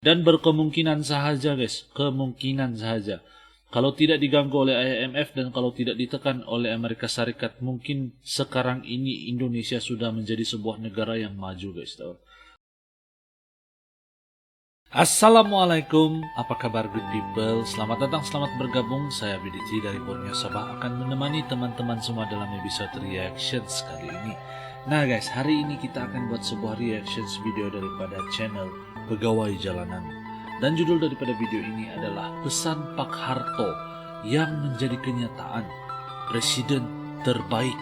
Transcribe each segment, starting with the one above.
Dan berkemungkinan saja guys, kemungkinan saja kalau tidak diganggu oleh IMF dan kalau tidak ditekan oleh Amerika Serikat, mungkin sekarang ini Indonesia sudah menjadi sebuah negara yang maju guys. Tahu? Assalamualaikum, apa kabar good people? Selamat datang, selamat bergabung. Saya BDT dari Borneo Sabah akan menemani teman-teman semua dalam episode reactions kali ini. Nah guys, hari ini kita akan buat sebuah reactions video daripada channel Pegawai Jalanan. Dan judul daripada video ini adalah Pesan Pak Harto yang menjadi kenyataan, Presiden Terbaik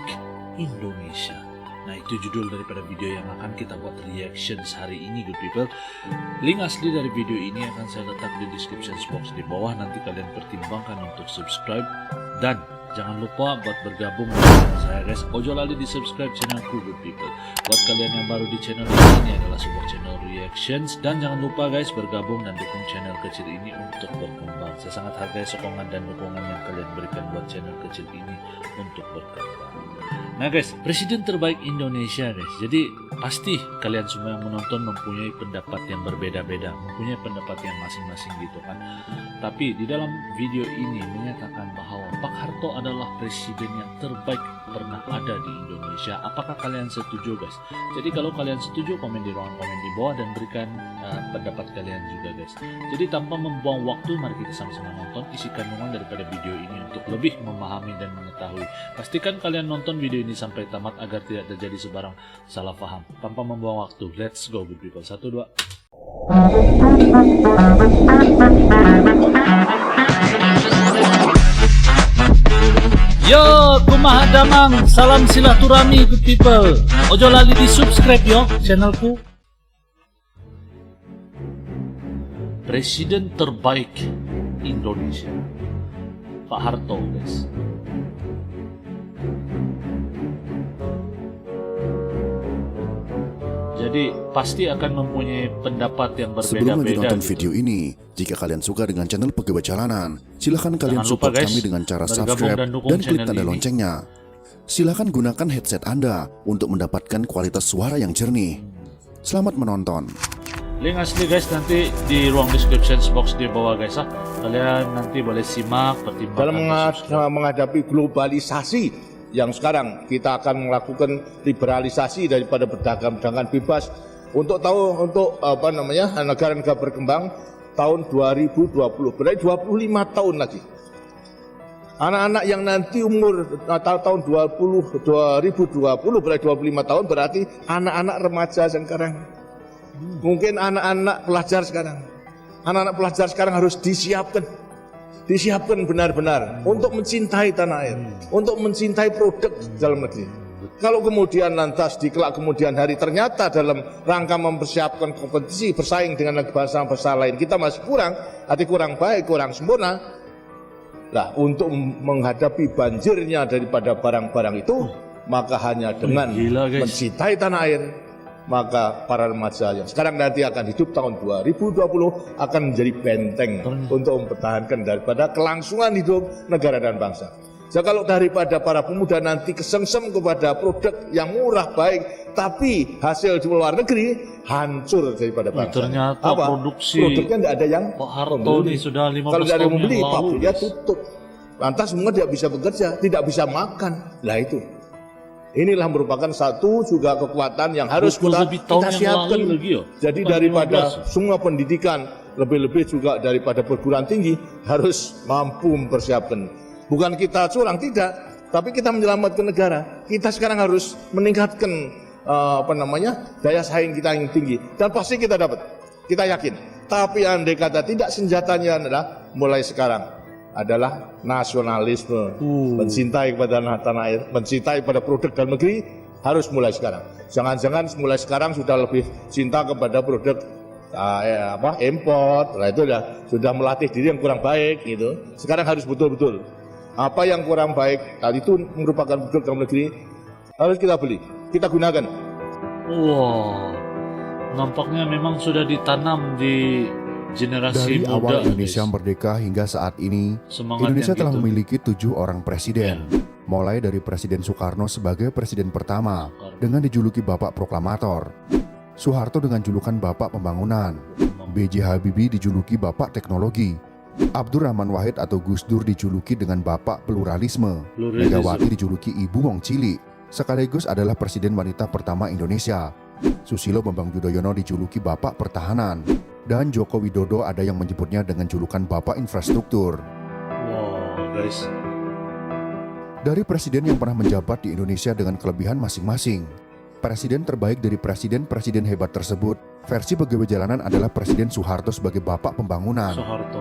Indonesia. Nah itu judul daripada video yang akan kita buat reactions hari ini good people. Link asli dari video ini akan saya letak di description box di bawah. Nanti kalian pertimbangkan untuk subscribe. Dan jangan lupa buat bergabung dengan saya guys. Ojo lali di subscribe channelku good people. Buat kalian yang baru di channel ini adalah sebuah channel reactions. Dan jangan lupa guys bergabung dan dukung channel kecil ini untuk berkembang. Saya sangat hargai sokongan dan dukungan yang kalian berikan buat channel kecil ini untuk berkembang. Nah guys, Presiden Terbaik Indonesia guys. Jadi pasti kalian semua yang menonton mempunyai pendapat yang berbeda-beda, mempunyai pendapat yang masing-masing gitu kan. Tapi di dalam video ini menyatakan bahwa Pak Harto adalah presiden yang terbaik pernah ada di Indonesia. Apakah kalian setuju guys? Jadi kalau kalian setuju, komen di ruang komen di bawah dan berikan pendapat kalian juga guys. Jadi tanpa membuang waktu, mari kita sama-sama nonton isi kandungan daripada video ini untuk lebih memahami dan mengetahui. Pastikan kalian nonton video ini sampai tamat agar tidak terjadi sebarang salah paham. Tanpa membuang waktu, let's go good people. 1, 2. Yo, kumaha damang, salam silaturahmi good people. Ojo lali di subscribe yo channelku. Presiden terbaik Indonesia, Pak Harto guys. Jadi pasti akan mempunyai pendapat yang berbeda-beda. Sebelum lanjut nonton gitu. video ini, jika kalian suka dengan channel Pegawai Jalanan, silahkan kalian support guys, kami dengan cara bergabung subscribe dan dukung dan klik channel tanda ini. loncengnya. Silahkan gunakan headset Anda untuk mendapatkan kualitas suara yang jernih. Selamat menonton. Link asli guys nanti di ruang description box di bawah guys. Kalian nanti boleh simak, pertimbangkan. Dalam menghadapi globalisasi yang sekarang kita akan melakukan liberalisasi daripada perdagangan bebas untuk negara-negara berkembang tahun 2020, berarti 25 tahun lagi. Anak-anak yang nanti umur tahun 2020 berarti 25 tahun, berarti anak-anak remaja sekarang. Mungkin anak-anak pelajar sekarang. Anak-anak pelajar sekarang harus disiapkan benar-benar untuk mencintai tanah air, untuk mencintai produk dalam negeri. Kalau kemudian lantas di kelak kemudian hari ternyata dalam rangka mempersiapkan kompetisi bersaing dengan bangsa-bangsa lain kita masih kurang, kurang baik, kurang sempurna. Nah, untuk menghadapi banjirnya daripada barang-barang itu, maka hanya dengan mencintai tanah air, maka para remaja yang sekarang nanti akan hidup tahun 2020 akan menjadi benteng untuk mempertahankan daripada kelangsungan hidup negara dan bangsa. So, kalau daripada para pemuda nanti kesengsem kepada produk yang murah baik, tapi hasil di luar negeri hancur daripada bangsa. Ternyata produksi produknya tidak ada yang Pak Harto ini sudah 15 kalau tidak ada tahun yang membeli, yang lalu, pabriknya tutup. Lantas semua tidak bisa bekerja, tidak bisa makan. Lah itu. Inilah merupakan satu juga kekuatan yang harus kita siapkan. Jadi daripada semua pendidikan, lebih-lebih juga daripada perguruan tinggi harus mampu mempersiapkan. Bukan kita curang, tidak, tapi kita menyelamatkan negara. Kita sekarang harus meningkatkan daya saing kita yang tinggi, dan pasti kita dapat. Kita yakin. Tapi andai kata tidak, senjatanya adalah mulai sekarang adalah nasionalisme, mencintai kepada tanah air, mencintai pada produk dalam negeri harus mulai sekarang. Jangan-jangan mulai sekarang sudah lebih cinta kepada produk import, lah itu sudah melatih diri yang kurang baik gitu. Sekarang harus betul-betul apa yang kurang baik tadi itu merupakan produk dalam negeri harus kita beli, kita gunakan. Wow, nampaknya memang sudah ditanam di generasi Dari muda. awal Indonesia merdeka hingga saat ini, Indonesia telah memiliki 7 orang presiden. Mulai dari Presiden Soekarno sebagai presiden pertama dengan dijuluki Bapak Proklamator. Soeharto dengan julukan Bapak Pembangunan, B.J. Habibie dijuluki Bapak Teknologi, Abdurrahman Wahid atau Gus Dur dijuluki dengan Bapak Pluralisme, Megawati dijuluki Ibu Wong Cilik, sekaligus adalah Presiden wanita pertama Indonesia. Susilo Bambang Yudhoyono dijuluki Bapak Pertahanan, dan Joko Widodo ada yang menyebutnya dengan julukan Bapak Infrastruktur. Wow, guys. Dari presiden yang pernah menjabat di Indonesia dengan kelebihan masing-masing, presiden terbaik dari presiden-presiden hebat tersebut, versi pegawai jalanan adalah Presiden Soeharto sebagai Bapak Pembangunan. Soeharto.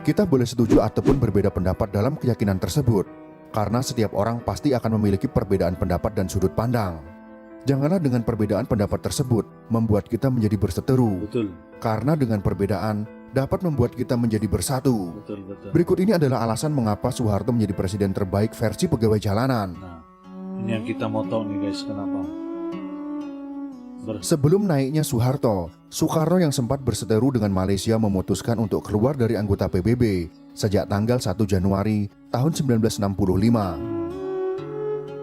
Kita boleh setuju ataupun berbeda pendapat dalam keyakinan tersebut, karena setiap orang pasti akan memiliki perbedaan pendapat dan sudut pandang. Janganlah dengan perbedaan pendapat tersebut membuat kita menjadi berseteru. Betul. Karena dengan perbedaan dapat membuat kita menjadi bersatu. Betul, betul. Berikut ini adalah alasan mengapa Soeharto menjadi presiden terbaik versi pegawai jalanan. Nah, ini yang kita mau tahu nih guys, kenapa? Sebelum naiknya Soeharto, Soekarno yang sempat berseteru dengan Malaysia memutuskan untuk keluar dari anggota PBB sejak tanggal 1 Januari tahun 1965.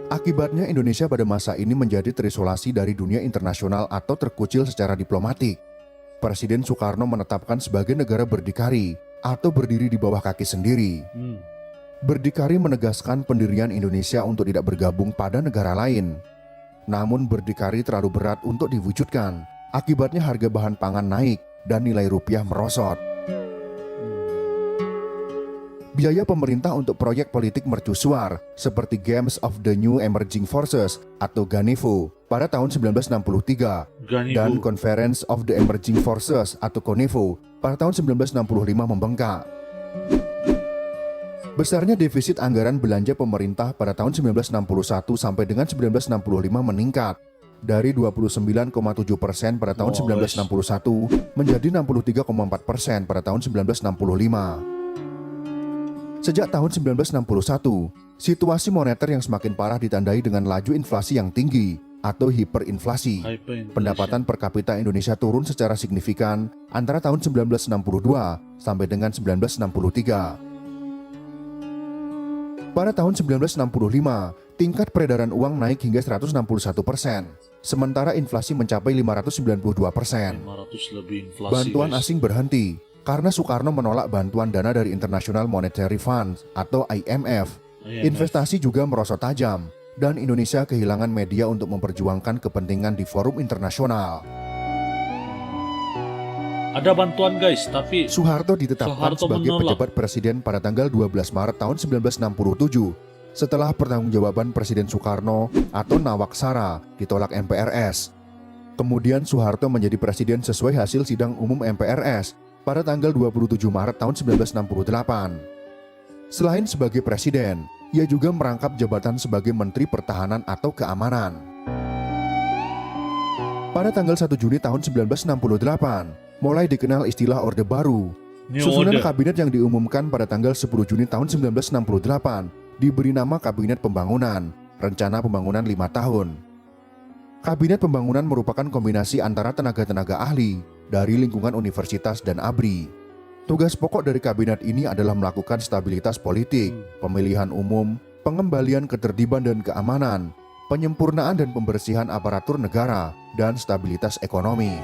Akibatnya Indonesia pada masa ini menjadi terisolasi dari dunia internasional atau terkucil secara diplomatik. Presiden Soekarno menetapkan sebagai negara berdikari atau berdiri di bawah kaki sendiri. Berdikari menegaskan pendirian Indonesia untuk tidak bergabung pada negara lain. Namun berdikari terlalu berat untuk diwujudkan. Akibatnya harga bahan pangan naik dan nilai rupiah merosot. Biaya pemerintah untuk proyek politik mercusuar seperti Games of the New Emerging Forces atau GANEVO pada tahun 1963 dan Conference of the Emerging Forces atau CONEVO pada tahun 1965 membengkak. Besarnya defisit anggaran belanja pemerintah pada tahun 1961 sampai dengan 1965 meningkat dari 29,7% pada tahun 1961 menjadi 63,4% pada tahun 1965. Sejak tahun 1961, situasi moneter yang semakin parah ditandai dengan laju inflasi yang tinggi atau hiperinflasi. Pendapatan per kapita Indonesia turun secara signifikan antara tahun 1962 sampai dengan 1963. Pada tahun 1965, tingkat peredaran uang naik hingga 161%, sementara inflasi mencapai 592%. 500 lebih inflasi. Bantuan guys. asing berhenti karena Soekarno menolak bantuan dana dari International Monetary Fund atau IMF. Investasi juga merosot tajam dan Indonesia kehilangan media untuk memperjuangkan kepentingan di forum internasional. Ada bantuan guys, tapi Soeharto ditetapkan sebagai pejabat presiden pada tanggal 12 Maret tahun 1967 setelah pertanggungjawaban Presiden Soekarno atau Nawaksara ditolak MPRS. Kemudian Soeharto menjadi presiden sesuai hasil sidang umum MPRS pada tanggal 27 Maret tahun 1968. Selain sebagai presiden, ia juga merangkap jabatan sebagai Menteri Pertahanan atau Keamanan. Pada tanggal 1 Juni tahun 1968, mulai dikenal istilah Orde Baru. Susunan kabinet yang diumumkan pada tanggal 10 Juni tahun 1968 diberi nama Kabinet Pembangunan, Rencana Pembangunan 5 tahun. Kabinet Pembangunan merupakan kombinasi antara tenaga-tenaga ahli dari lingkungan universitas dan ABRI. Tugas pokok dari kabinet ini adalah melakukan stabilitas politik, pemilihan umum, pengembalian ketertiban dan keamanan, penyempurnaan dan pembersihan aparatur negara, dan stabilitas ekonomi.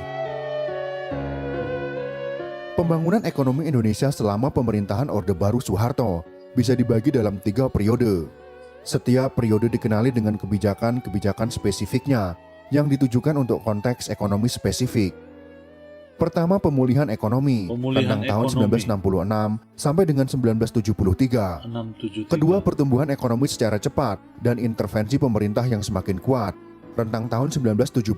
Pembangunan ekonomi Indonesia selama pemerintahan Orde Baru Soeharto bisa dibagi dalam 3 periode. Setiap periode dikenali dengan kebijakan-kebijakan spesifiknya yang ditujukan untuk konteks ekonomi spesifik. Pertama, pemulihan ekonomi tentang tahun 1966 sampai dengan 1973. Kedua, pertumbuhan ekonomi secara cepat dan intervensi pemerintah yang semakin kuat rentang tahun 1974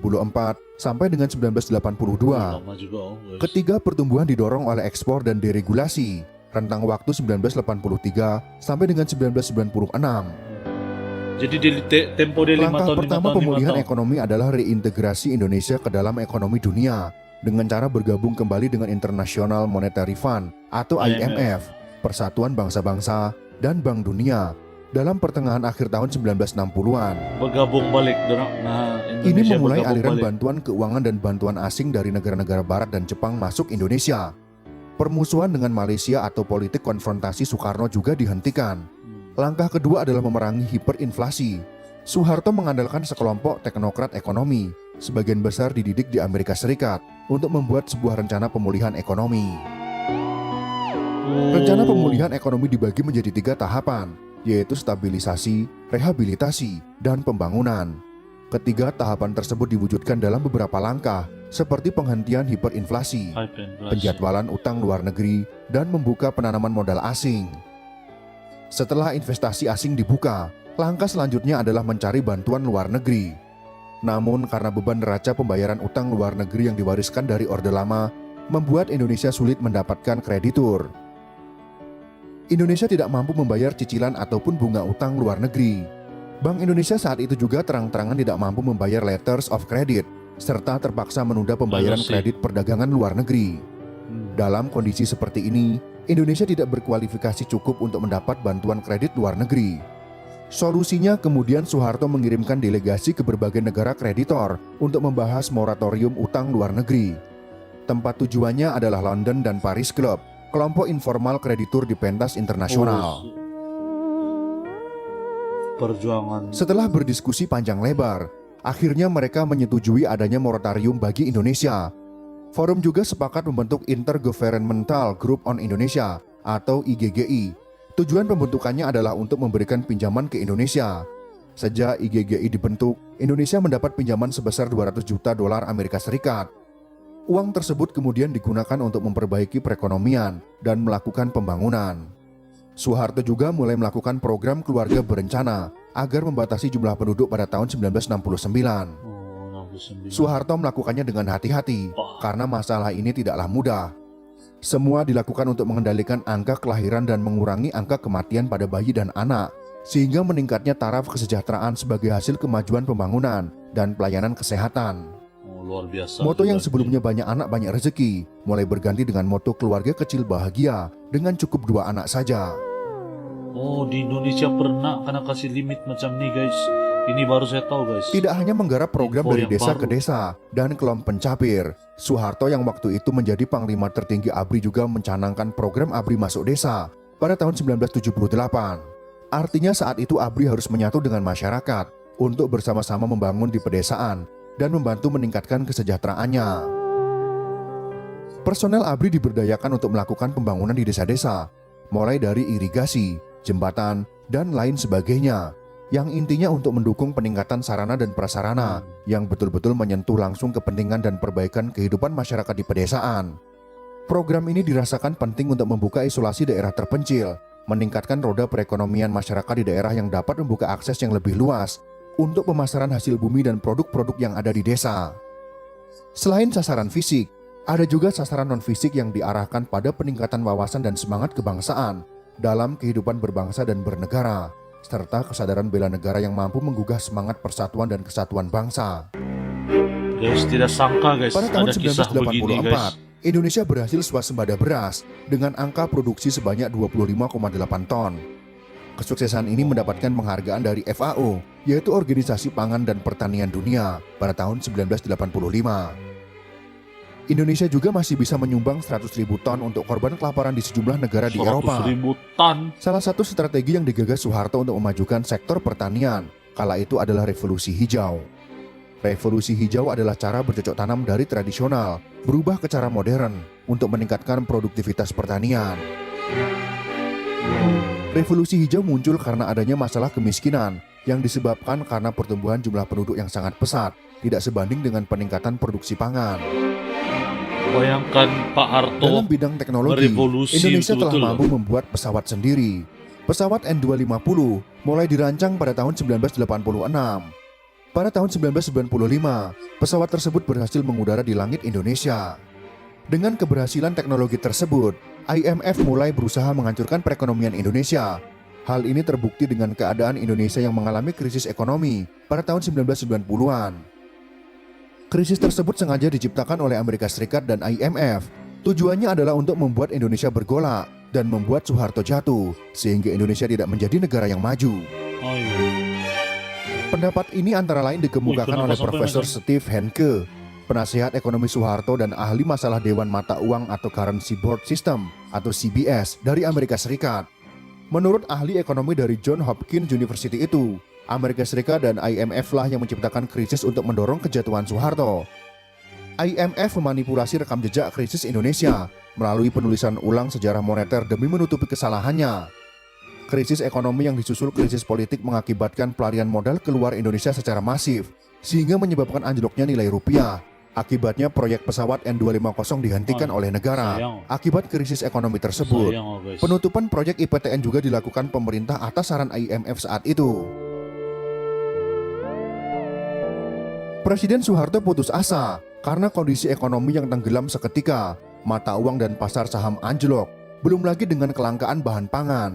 sampai dengan 1982. Ketiga, pertumbuhan didorong oleh ekspor dan deregulasi rentang waktu 1983 sampai dengan 1996. Jadi di tempo di 5 Langkah tahun pertama 5 pemulihan tahun. ekonomi adalah reintegrasi Indonesia ke dalam ekonomi dunia dengan cara bergabung kembali dengan International Monetary Fund atau IMF, Persatuan Bangsa-Bangsa, dan Bank Dunia dalam pertengahan akhir tahun 1960-an. Bergabung balik. Nah, Ini Indonesia memulai bergabung aliran balik. bantuan keuangan dan bantuan asing dari negara-negara Barat dan Jepang masuk Indonesia. Permusuhan dengan Malaysia atau politik konfrontasi Soekarno juga dihentikan. Langkah kedua adalah memerangi hiperinflasi. Soeharto mengandalkan sekelompok teknokrat ekonomi, sebagian besar dididik di Amerika Serikat, untuk membuat sebuah rencana pemulihan ekonomi. Rencana pemulihan ekonomi dibagi menjadi 3 tahapan, yaitu stabilisasi, rehabilitasi, dan pembangunan. Ketiga tahapan tersebut diwujudkan dalam beberapa langkah, seperti penghentian hiperinflasi, penjadwalan utang luar negeri, dan membuka penanaman modal asing. Setelah investasi asing dibuka, langkah selanjutnya adalah mencari bantuan luar negeri. Namun karena beban neraca pembayaran utang luar negeri yang diwariskan dari Orde Lama, membuat Indonesia sulit mendapatkan kreditur. Indonesia tidak mampu membayar cicilan ataupun bunga utang luar negeri. Bank Indonesia saat itu juga terang-terangan tidak mampu membayar letters of credit, serta terpaksa menunda pembayaran kredit perdagangan luar negeri. Dalam kondisi seperti ini, Indonesia tidak berkualifikasi cukup untuk mendapat bantuan kredit luar negeri. Solusinya kemudian Soeharto mengirimkan delegasi ke berbagai negara kreditor untuk membahas moratorium utang luar negeri. Tempat tujuannya adalah London dan Paris Club, kelompok informal kreditur di pentas internasional. Perjuangan. Setelah berdiskusi panjang lebar, akhirnya mereka menyetujui adanya moratorium bagi Indonesia. Forum juga sepakat membentuk Intergovernmental Group on Indonesia atau IGGI. Tujuan pembentukannya adalah untuk memberikan pinjaman ke Indonesia. Sejak IGGI dibentuk, Indonesia mendapat pinjaman sebesar 200 juta dolar Amerika Serikat. Uang tersebut kemudian digunakan untuk memperbaiki perekonomian dan melakukan pembangunan. Soeharto juga mulai melakukan program keluarga berencana agar membatasi jumlah penduduk pada tahun 1969. Soeharto melakukannya dengan hati-hati karena masalah ini tidaklah mudah. Semua dilakukan untuk mengendalikan angka kelahiran dan mengurangi angka kematian pada bayi dan anak, sehingga meningkatnya taraf kesejahteraan sebagai hasil kemajuan pembangunan dan pelayanan kesehatan. Luar biasa. Moto yang sebelumnya banyak anak banyak rezeki, mulai berganti dengan moto keluarga kecil bahagia dengan cukup 2 anak saja. Oh, di Indonesia pernah karena kasih limit macam nih guys. Ini baru saya tahu guys. Tidak hanya menggarap program Info dari yang desa baru. ke desa dan kelompok pencapir, Soeharto yang waktu itu menjadi panglima tertinggi ABRI juga mencanangkan program ABRI masuk desa pada tahun 1978. Artinya saat itu ABRI harus menyatu dengan masyarakat untuk bersama-sama membangun di pedesaan dan membantu meningkatkan kesejahteraannya. Personel ABRI diberdayakan untuk melakukan pembangunan di desa-desa, mulai dari irigasi, jembatan, dan lain sebagainya, yang intinya untuk mendukung peningkatan sarana dan prasarana yang betul-betul menyentuh langsung kepentingan dan perbaikan kehidupan masyarakat di pedesaan. Program ini dirasakan penting untuk membuka isolasi daerah terpencil, meningkatkan roda perekonomian masyarakat di daerah yang dapat membuka akses yang lebih luas untuk pemasaran hasil bumi dan produk-produk yang ada di desa. Selain sasaran fisik, ada juga sasaran non-fisik yang diarahkan pada peningkatan wawasan dan semangat kebangsaan dalam kehidupan berbangsa dan bernegara, serta kesadaran bela negara yang mampu menggugah semangat persatuan dan kesatuan bangsa. Guys, tidak sangka guys, Pada tahun ada kisah begini guys. 1984, Indonesia berhasil swasembada beras dengan angka produksi sebanyak 25,8 ton. Kesuksesan ini mendapatkan penghargaan dari FAO, yaitu Organisasi Pangan dan Pertanian Dunia, pada tahun 1985. Indonesia juga masih bisa menyumbang 100.000 ton untuk korban kelaparan di sejumlah negara di Eropa. 100.000 ton. Salah satu strategi yang digagas Soeharto untuk memajukan sektor pertanian kala itu adalah revolusi hijau. Revolusi hijau adalah cara bercocok tanam dari tradisional berubah ke cara modern untuk meningkatkan produktivitas pertanian. Revolusi hijau muncul karena adanya masalah kemiskinan yang disebabkan karena pertumbuhan jumlah penduduk yang sangat pesat, tidak sebanding dengan peningkatan produksi pangan. Bayangkan Pak Harto Dalam bidang teknologi, merevolusi Indonesia telah betul-betul. mampu membuat pesawat sendiri. Pesawat N250 mulai dirancang pada tahun 1986. Pada tahun 1995, pesawat tersebut berhasil mengudara di langit Indonesia. Dengan keberhasilan teknologi tersebut, IMF mulai berusaha menghancurkan perekonomian Indonesia. Hal ini terbukti dengan keadaan Indonesia yang mengalami krisis ekonomi pada tahun 1990-an. Krisis tersebut sengaja diciptakan oleh Amerika Serikat dan IMF. Tujuannya adalah untuk membuat Indonesia bergolak dan membuat Soeharto jatuh, sehingga Indonesia tidak menjadi negara yang maju. Pendapat ini antara lain dikemukakan oleh Profesor Steve Henke, penasihat ekonomi Soeharto dan ahli masalah Dewan Mata Uang atau Currency Board System atau CBS dari Amerika Serikat. Menurut ahli ekonomi dari Johns Hopkins University itu, Amerika Serikat dan IMF lah yang menciptakan krisis untuk mendorong kejatuhan Soeharto. IMF memanipulasi rekam jejak krisis Indonesia melalui penulisan ulang sejarah moneter demi menutupi kesalahannya. Krisis ekonomi yang disusul krisis politik mengakibatkan pelarian modal keluar Indonesia secara masif, sehingga menyebabkan anjloknya nilai rupiah. Akibatnya proyek pesawat N250 dihentikan oleh negara. Akibat krisis ekonomi tersebut, penutupan proyek IPTN juga dilakukan pemerintah atas saran IMF saat itu. Presiden Soeharto putus asa karena kondisi ekonomi yang tenggelam seketika, mata uang dan pasar saham anjlok, belum lagi dengan kelangkaan bahan pangan.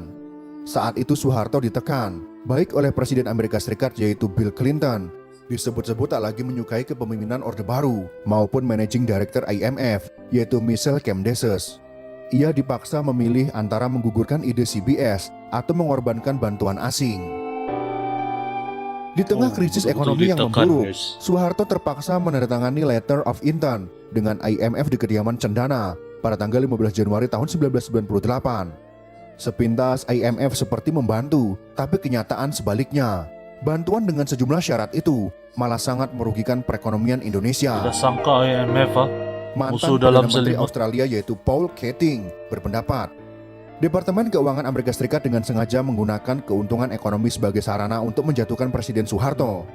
Saat itu Soeharto ditekan, baik oleh Presiden Amerika Serikat yaitu Bill Clinton, disebut-sebut tak lagi menyukai kepemimpinan Orde Baru, maupun Managing Director IMF, yaitu Michel Kemdeses. Ia dipaksa memilih antara menggugurkan ide CBS atau mengorbankan bantuan asing. Di tengah krisis ekonomi yang memburuk, Soeharto terpaksa menandatangani Letter of Intent dengan IMF di kediaman Cendana pada tanggal 15 Januari tahun 1998. Sepintas IMF seperti membantu, tapi kenyataan sebaliknya. Bantuan dengan sejumlah syarat itu malah sangat merugikan perekonomian Indonesia. Tidak sangka IMF Mantan Perdana Menteri Australia yaitu Paul Keating berpendapat, Departemen Keuangan Amerika Serikat dengan sengaja menggunakan keuntungan ekonomi sebagai sarana untuk menjatuhkan Presiden Soeharto.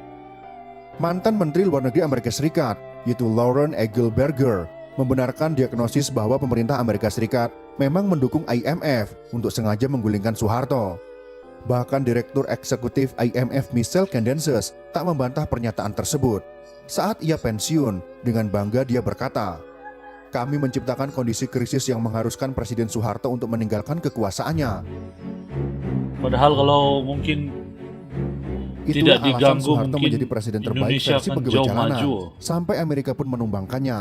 Mantan Menteri Luar Negeri Amerika Serikat yaitu Lauren Egelberger membenarkan diagnosis bahwa pemerintah Amerika Serikat memang mendukung IMF untuk sengaja menggulingkan Soeharto. Bahkan Direktur Eksekutif IMF Michel Kemdeses tak membantah pernyataan tersebut. Saat ia pensiun, dengan bangga dia berkata, "Kami menciptakan kondisi krisis yang mengharuskan Presiden Soeharto untuk meninggalkan kekuasaannya." Padahal kalau mungkin Itulah tidak alasan diganggu, Soeharto mungkin menjadi presiden terbaik Indonesia versi akan pegawai jauh jalanan, maju. sampai Amerika pun menumbangkannya.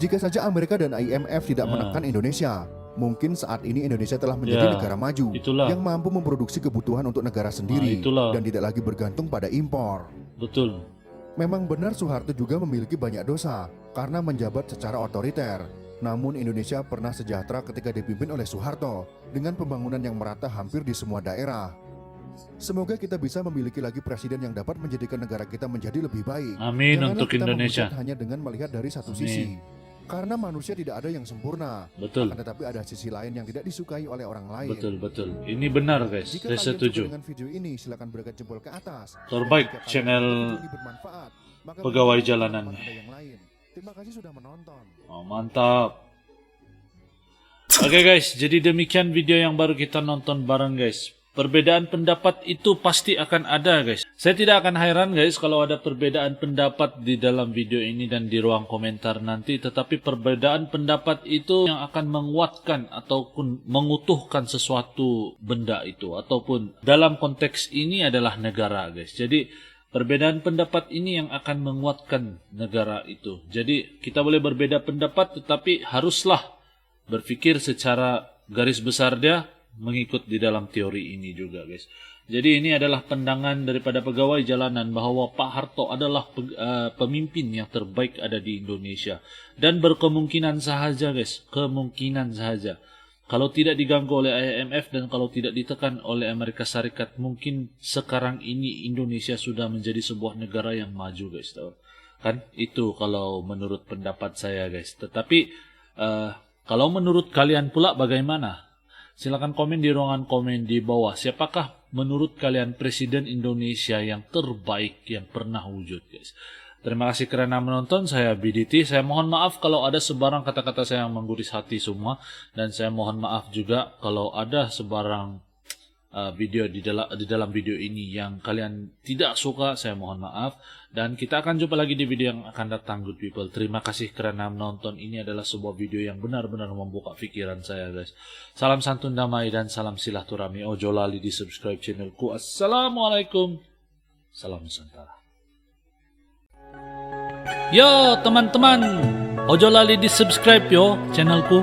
Jika saja Amerika dan IMF tidak menekan Indonesia, mungkin saat ini Indonesia telah menjadi negara maju yang mampu memproduksi kebutuhan untuk negara sendiri dan tidak lagi bergantung pada impor. Betul. Memang benar Soeharto juga memiliki banyak dosa karena menjabat secara otoriter. Namun Indonesia pernah sejahtera ketika dipimpin oleh Soeharto dengan pembangunan yang merata hampir di semua daerah. Semoga kita bisa memiliki lagi presiden yang dapat menjadikan negara kita menjadi lebih baik. Amin. Janganlah untuk kita Indonesia. menghujat hanya dengan melihat dari satu sisi. Karena manusia tidak ada yang sempurna. Betul. Akan tetapi ada sisi lain yang tidak disukai oleh orang lain. Betul. Ini benar guys. Jika Saya kalian setuju. suka dengan video ini, silakan berikan jempol ke atas. Terbaik Jika kalian channel merasa ini bermanfaat, maka pegawai berikan jalanan. kepada yang lain. Terima kasih sudah menonton. Oh, mantap. Oke guys, jadi demikian video yang baru kita nonton bareng guys. Perbedaan pendapat itu pasti akan ada guys. Saya tidak akan heran guys kalau ada perbedaan pendapat di dalam video ini dan di ruang komentar nanti. Tetapi perbedaan pendapat itu yang akan menguatkan ataupun mengutuhkan sesuatu benda itu. Ataupun dalam konteks ini adalah negara guys. Jadi perbedaan pendapat ini yang akan menguatkan negara itu. Jadi kita boleh berbeda pendapat tetapi haruslah berpikir secara garis besar dia mengikut di dalam teori ini juga guys. Jadi ini adalah pandangan daripada pegawai jalanan bahwa Pak Harto adalah pemimpin yang terbaik ada di Indonesia. Dan berkemungkinan sahaja guys, kemungkinan sahaja. Kalau tidak diganggu oleh IMF dan kalau tidak ditekan oleh Amerika Serikat, mungkin sekarang ini Indonesia sudah menjadi sebuah negara yang maju guys. Tahu? Kan itu kalau menurut pendapat saya guys. Tetapi kalau menurut kalian pula bagaimana? Silakan komen di ruangan komen di bawah. Siapakah menurut kalian presiden Indonesia yang terbaik yang pernah wujud guys? Terima kasih kerana menonton. Saya BDT. Saya mohon maaf kalau ada sebarang kata-kata saya yang mengguris hati semua. Dan saya mohon maaf juga kalau ada sebarang video di dalam video ini yang kalian tidak suka. Saya mohon maaf. Dan kita akan jumpa lagi di video yang akan datang good people. Terima kasih kerana menonton. Ini adalah sebuah video yang benar-benar membuka pikiran saya guys. Salam santun damai dan salam silaturahmi. Ojo lali di subscribe channelku. Assalamualaikum. Salam Nusantara. Yo teman-teman, ojo lali di subscribe yo channelku.